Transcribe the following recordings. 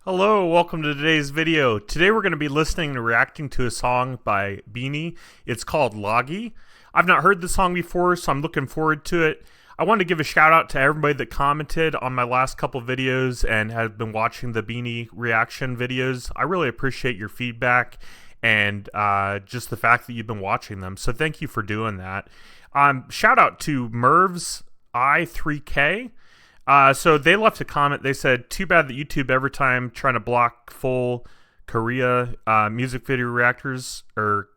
Hello, welcome to today's video. Today we're going to be listening and reacting to a song by Bini. It's called Loggy. I've not heard the song before, so I'm looking forward to it. I wanted to give a shout out to everybody that commented on my last couple videos and have been watching the Bini reaction videos. I really appreciate your feedback and just the fact that you've been watching them, so thank you for doing that. Shout out to Mervs I3K. So they left a comment. They said, too bad that YouTube every time trying to block full Korea music video reactors or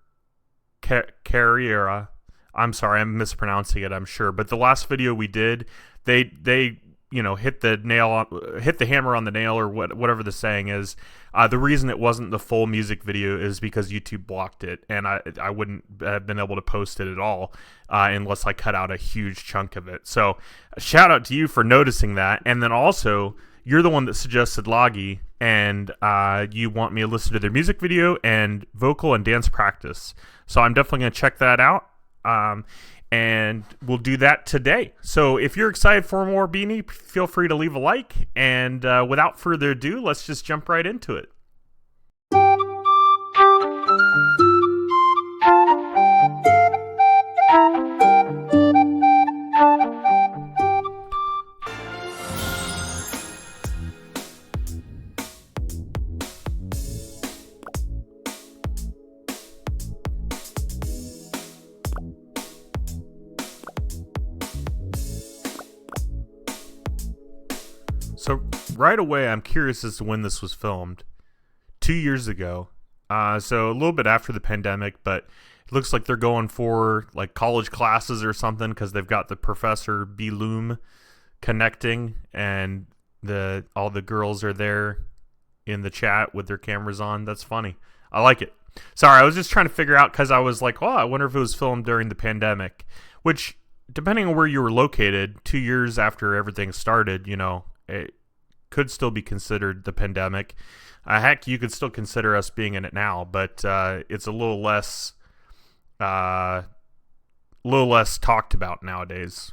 Carriera. I'm sorry, I'm mispronouncing it, I'm sure. But the last video we did, they hit the hammer on the nail, or whatever the saying is. The reason it wasn't the full music video is because YouTube blocked it, and I wouldn't have been able to post it at all unless I cut out a huge chunk of it. So shout out to you for noticing that. And then also, you're the one that suggested Loggy, and you want me to listen to their music video and vocal and dance practice. So I'm definitely going to check that out. And we'll do that today. So if you're excited for more Bini, feel free to leave a like. And without further ado, let's just jump right into it. So right away, I'm curious as to when this was filmed. 2 years ago. So a little bit after the pandemic, but it looks like they're going for like college classes or something, because they've got the Professor Bloom connecting, and all the girls are there in the chat with their cameras on. That's funny. I like it. Sorry, I was just trying to figure out, because I was like, oh, I wonder if it was filmed during the pandemic, which, depending on where you were located, 2 years after everything started, it could still be considered the pandemic. Heck, you could still consider us being in it now, but it's a little less talked about nowadays.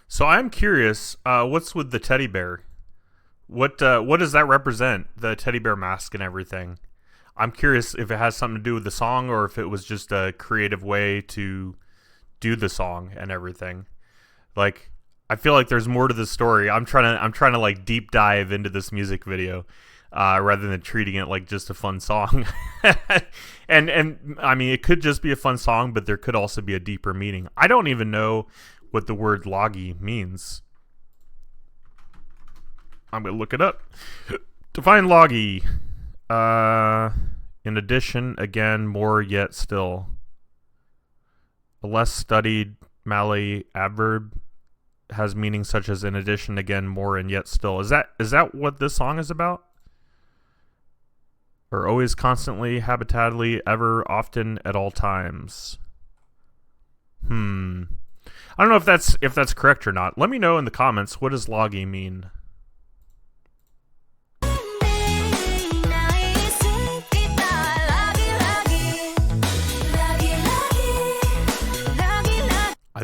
So I'm curious, what's with the teddy bear? What does that represent? The teddy bear mask and everything. I'm curious if it has something to do with the song, or if it was just a creative way to do the song and everything. Like, I feel like there's more to the story. I'm trying to like deep dive into this music video, rather than treating it like just a fun song. and I mean, it could just be a fun song, but there could also be a deeper meaning. I don't even know what the word loggy means. I'm gonna look it up. Define loggy. In addition, again, more, yet still. A less studied Malay adverb has meanings such as in addition, again, more, and yet still. Is that what this song is about? Or always, constantly, habitately, ever, often, at all times. I don't know if that's correct or not. Let me know in the comments. What does loggy mean?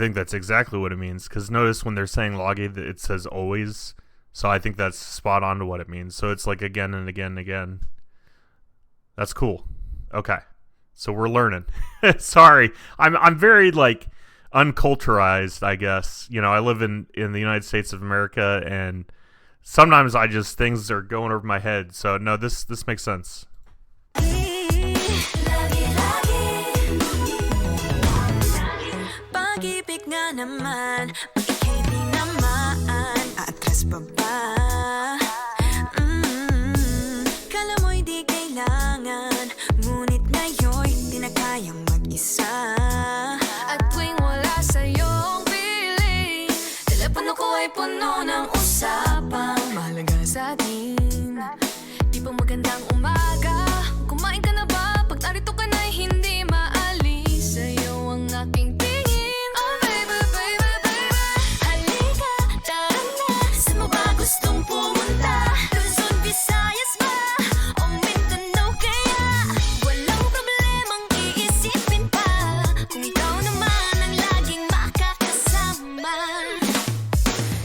think that's exactly what it means. Because notice when they're saying lagi, it says always. So I think that's spot on to what it means. So it's like again and again and again. That's cool. Okay. So we're learning. Sorry. I'm very like unculturized, I guess. You know, I live in the United States of America, and sometimes things are going over my head. So no, this makes sense. Pag-ibig nga naman, pag ika'y di naman aatras pa ba? Kala mo'y di kailangan, ngunit ngayon'y di na kayang mag-isa. At tuwing wala sa'yong piling, telepono ko ay puno ng usapang mahalaga sa atin. Di pa magandang umaga, kumain ka na ba? Pag narito ka na'y hindi maalis sa'yo ang aking tingin. Oh baby, baby, baby, halika, tara na. Saan mo ba gustong pumunta? Luzon, Visayas ba? O Mindanao kaya? Walang problemang iisipin pa, kung ikaw naman ang laging makakasama.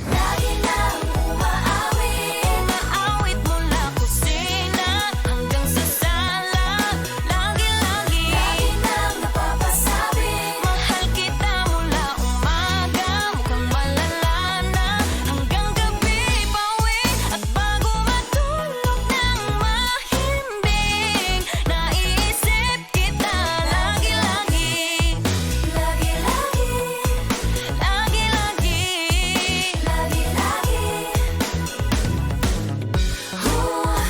Lagi na umaawit mula kusina hanggang sa sala. Lagi-lagi nang napapasabi, mahal kita mula umaga, mukhang malala na hanggang gabi. Pauwi at bago matulog ng mahimbing, naiisip kita lagi-lagi. Lagi-lagi, lagi-lagi, lagi-lagi.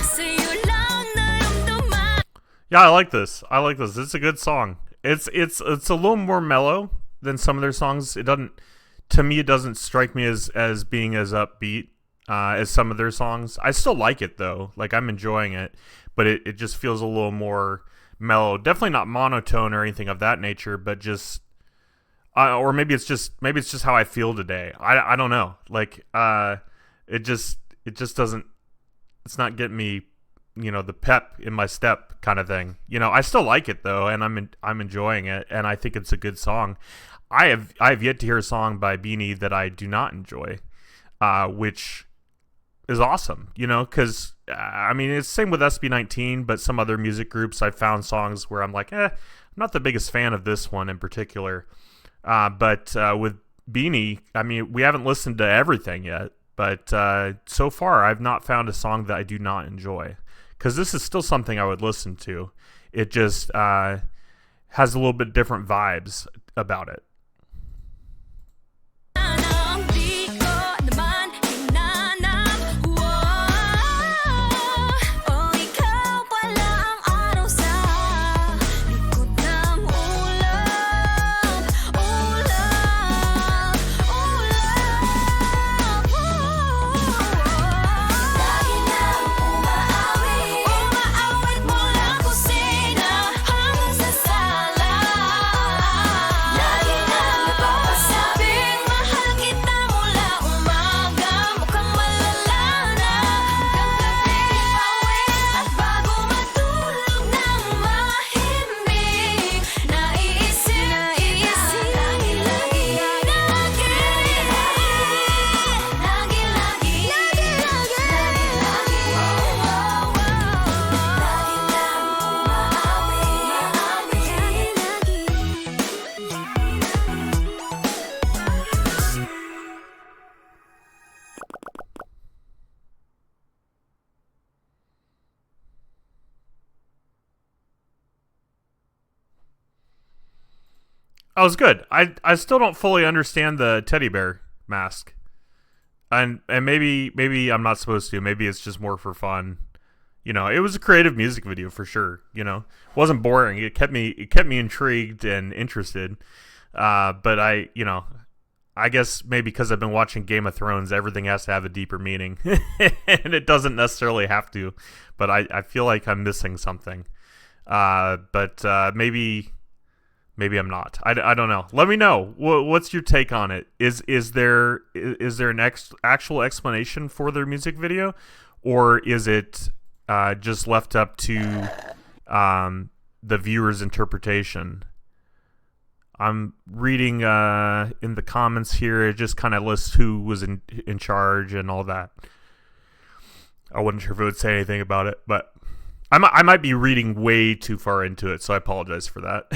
Sa'yo lang naramdaman. Yeah, I like this. It's a good song. It's a little more mellow than some of their songs. It doesn't strike me as being as upbeat as some of their songs. I still like it though. Like I'm enjoying it, but it just feels a little more mellow. Definitely not monotone or anything of that nature, but just or maybe it's just how I feel today. I don't know. Like it just doesn't. It's not getting me, you know, the pep in my step kind of thing. You know, I still like it though, and I'm enjoying it, and I think it's a good song. I have yet to hear a song by Bini that I do not enjoy, which is awesome. You know, because I mean it's the same with SB19, but some other music groups I've found songs where I'm like, I'm not the biggest fan of this one in particular. But with Bini, I mean we haven't listened to everything yet. But so far, I've not found a song that I do not enjoy. Because this is still something I would listen to. It just has a little bit different vibes about it. That was good. I still don't fully understand the teddy bear mask, and maybe I'm not supposed to. Maybe it's just more for fun. You know, it was a creative music video for sure. You know, it wasn't boring. It kept me intrigued and interested. But I guess maybe because I've been watching Game of Thrones, everything has to have a deeper meaning, and it doesn't necessarily have to. But I feel like I'm missing something. But maybe I'm not. I don't know. Let me know. What's your take on it? Is there an actual explanation for their music video, or is it just left up to the viewer's interpretation? I'm reading in the comments here. It just kind of lists who was in charge and all that. I wasn't sure if it would say anything about it, but I might be reading way too far into it, so I apologize for that.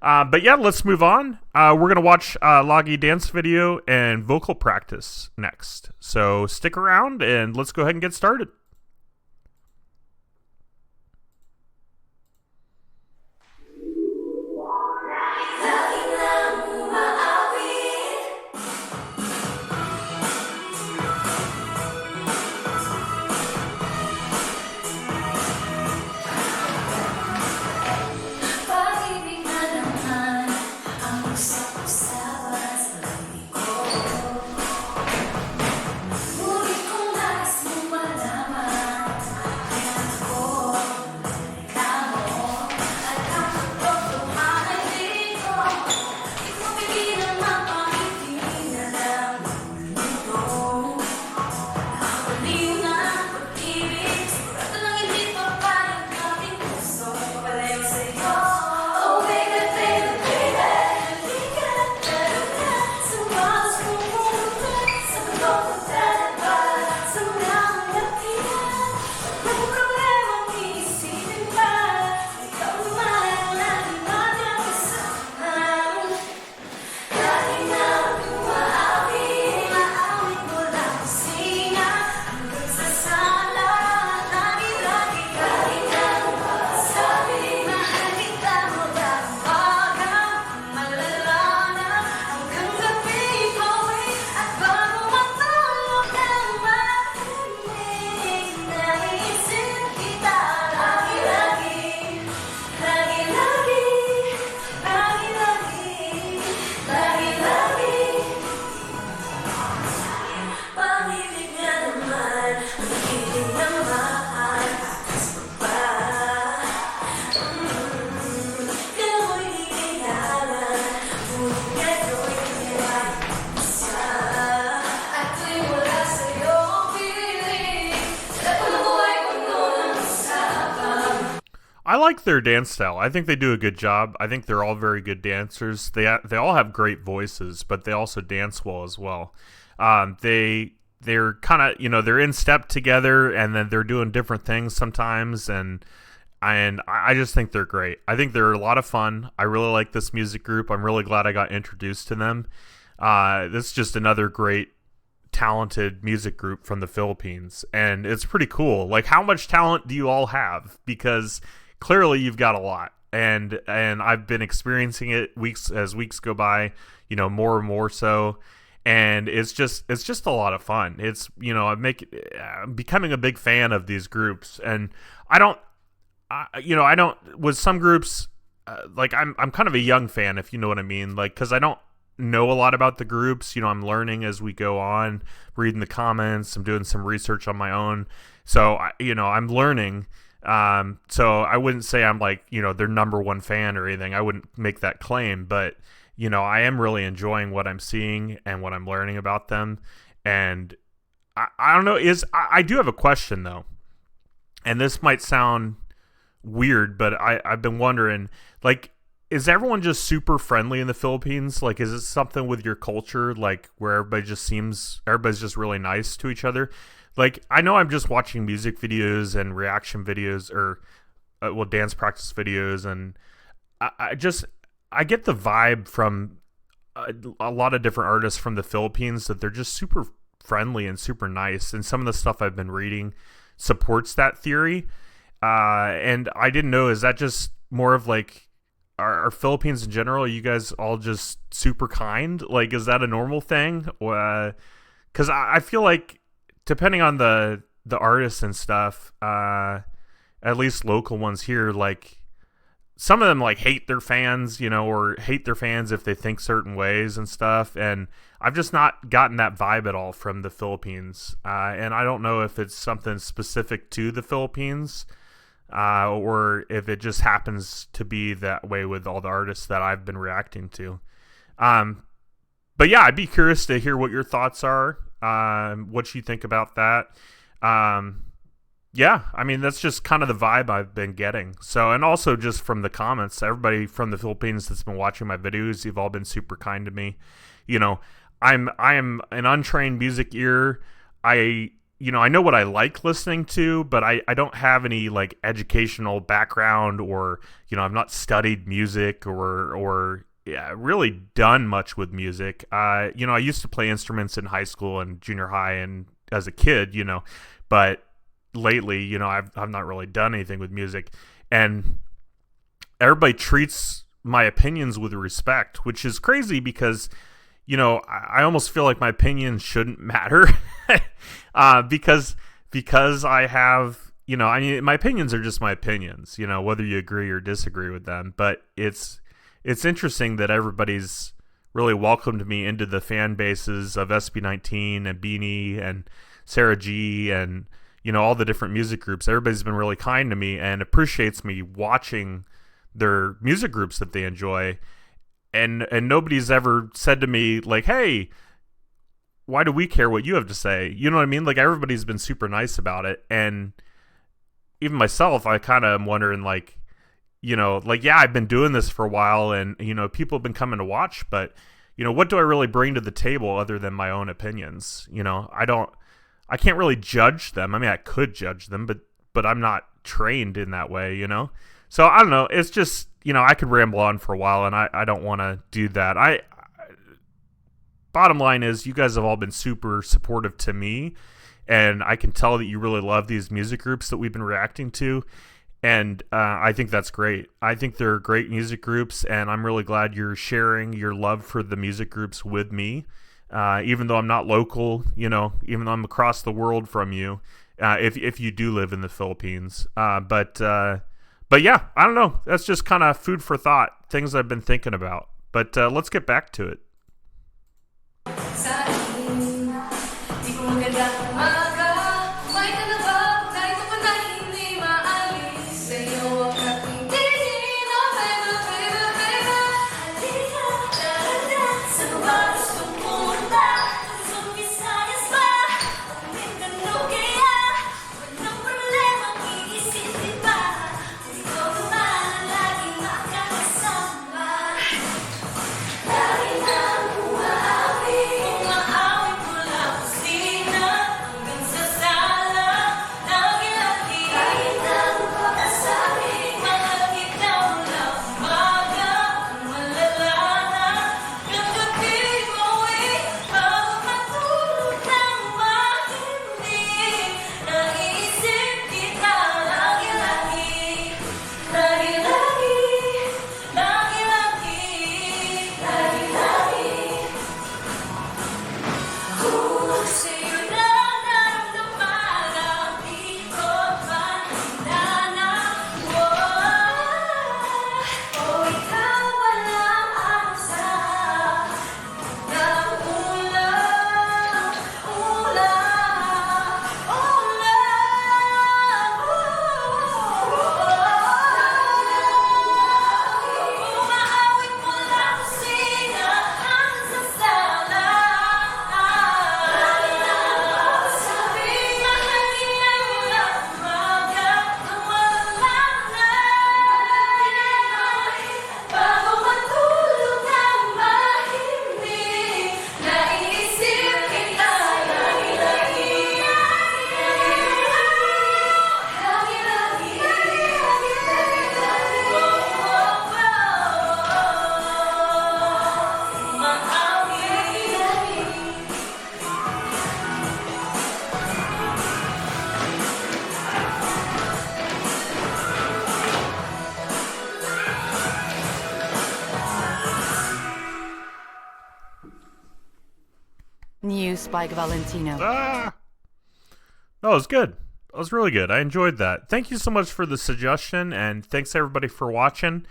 But yeah, let's move on. We're going to watch Loggy dance video and vocal practice next. So stick around and let's go ahead and get started. I like their dance style. I think they do a good job. I think they're all very good dancers. They all have great voices, but they also dance well as well. They're kind of, they're in step together, and then they're doing different things sometimes, and I just think they're great. I think they're a lot of fun. I really like this music group. I'm really glad I got introduced to them. This is just another great talented music group from the Philippines, and it's pretty cool. Like, how much talent do you all have? Because clearly you've got a lot, and I've been experiencing it as weeks go by, more and more so, and it's just a lot of fun. It's I'm becoming a big fan of these groups, and I don't with some groups, like I'm kind of a young fan, if you know what I mean, like, because I don't know a lot about the groups. I'm learning as we go on, reading the comments, I'm doing some research on my own, so I'm learning. So I wouldn't say I'm like, their number one fan or anything. I wouldn't make that claim, but I am really enjoying what I'm seeing and what I'm learning about them. And I don't know, I do have a question though, and this might sound weird, but I've been wondering, like, is everyone just super friendly in the Philippines? Like, is it something with your culture, like, where everybody's just really nice to each other? Like, I know I'm just watching music videos and reaction videos, or dance practice videos, and I get the vibe from a lot of different artists from the Philippines that they're just super friendly and super nice, and some of the stuff I've been reading supports that theory. And I didn't know, is that just more of like, are Philippines in general, are you guys all just super kind? Like, is that a normal thing? Because I feel like, depending on the artists and stuff, at least local ones here, like, some of them like hate their fans, or hate their fans if they think certain ways and stuff. And I've just not gotten that vibe at all from the Philippines. And I don't know if it's something specific to the Philippines, or if it just happens to be that way with all the artists that I've been reacting to. But yeah, I'd be curious to hear what your thoughts are, what you think about that. Yeah, I mean that's just kind of the vibe I've been getting. So, and also just from the comments, everybody from the Philippines that's been watching my videos, you've all been super kind to me. You know, I am an untrained music ear. I know what I like listening to, but I don't have any like educational background, or I've not studied music or yeah, really done much with music. I used to play instruments in high school and junior high and as a kid, but lately, I've not really done anything with music, and everybody treats my opinions with respect, which is crazy because I almost feel like my opinions shouldn't matter, because I have, I mean, my opinions are just my opinions, whether you agree or disagree with them. But it's interesting that everybody's really welcomed me into the fan bases of SB19 and Bini and Sarah G and all the different music groups. Everybody's been really kind to me and appreciates me watching their music groups that they enjoy. And nobody's ever said to me like, hey, why do we care what you have to say? You know what I mean? Like, everybody's been super nice about it. And even myself, I kind of am wondering like, yeah, I've been doing this for a while and, people have been coming to watch, but, what do I really bring to the table other than my own opinions? I can't really judge them. I mean, I could judge them, but I'm not trained in that way, So I don't know. It's just, I could ramble on for a while, and I don't want to do that. Bottom line is, you guys have all been super supportive to me, and I can tell that you really love these music groups that we've been reacting to, and I think that's great. I think they're great music groups, and I'm really glad you're sharing your love for the music groups with me. Even though I'm not local, even though I'm across the world from you, if you do live in the Philippines. But yeah, I don't know. That's just kind of food for thought, things I've been thinking about. But let's get back to it. New Spike Valentino. No, it was good. It was really good. I enjoyed that. Thank you so much for the suggestion, and thanks everybody for watching.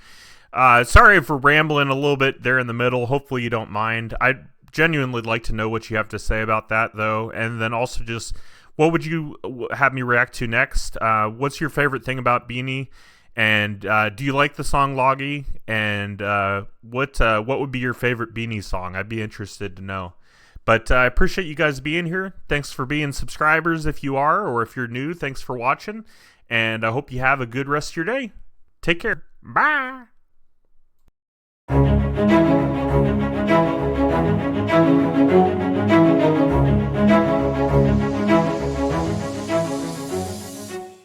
Sorry for rambling a little bit there in the middle. Hopefully you don't mind. I'd genuinely like to know what you have to say about that, though, and then also just what would you have me react to next? What's your favorite thing about Bini? And do you like the song Loggy? And what would be your favorite Bini song? I'd be interested to know. But I appreciate you guys being here. Thanks for being subscribers if you are, or if you're new, thanks for watching. And I hope you have a good rest of your day. Take care. Bye.